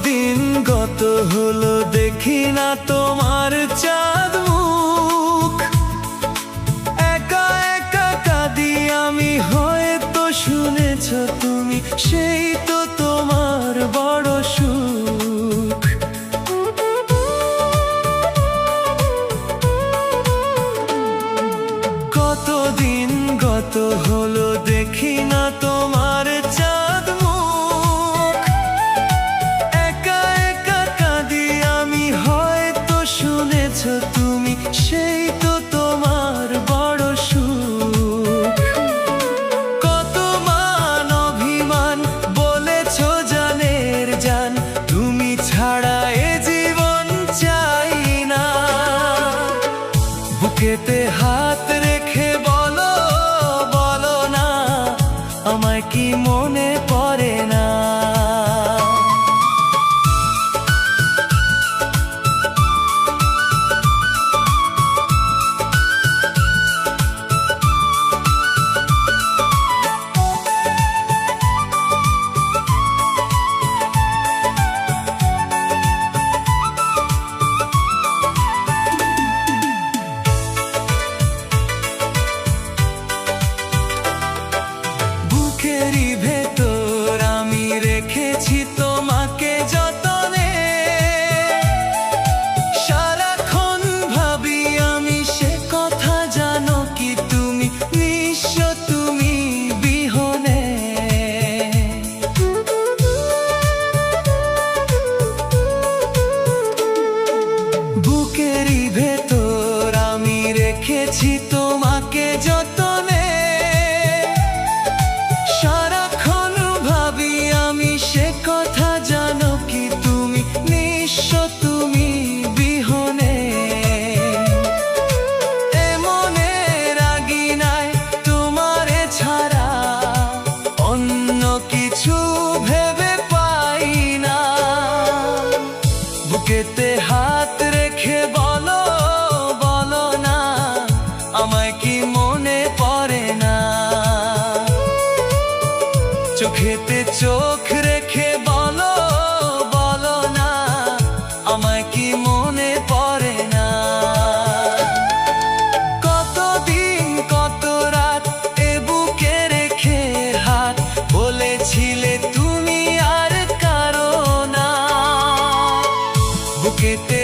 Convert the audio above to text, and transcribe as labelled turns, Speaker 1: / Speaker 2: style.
Speaker 1: দিন কত হলো দেখি না তোমার চাঁদ মুখ। একা একা কাঁদি আমি, হয়তো শুনেছ তুমি, সেই তো তোমার বড় সুখ। কত দিন কত হলো দেখি না তোমার চাঁদ মুখ। একা একা কাঁদি আমি, হয়তো শুনেছ তুমি, সেই তো তোমার বড় সুখ। কত মান অভিমান বলেছ জানের জান, তুমি ছাড়া এ জীবন চাই না। বুকেতে হাত রেখে বলো বলো না, আমায় কি মনে পড়ে না? বুকেরই ভেতর আমি রেখেছি তোমাকে যতনে, সারাক্ষণ ভাবি আমি সে কথা, জানো কি তুমি নিঃস্ব তুমি বিহনে। বুকেরই ভেতর আমি রেখেছি তোমাকে যতনে, সারাক্ষণ ভাবি আমি সে কথা, জানো কি তুমি নিঃস্ব তুমি বিহনে। এমনে রাগি নাই তোমারে ছাড়া, অন্য কিছু ভেবে পাই না। বুকেতে হাত রেখে বলো বলো না, আমায় কি মনে পড়ে না? চোখেতে চোখ রেখে বলো বলো না, আমায় কি মনে পড়ে না? কত দিন কত রাত এ বুকে রেখে হাত, বলেছিলে তুমি আর কারো না। বুকেতে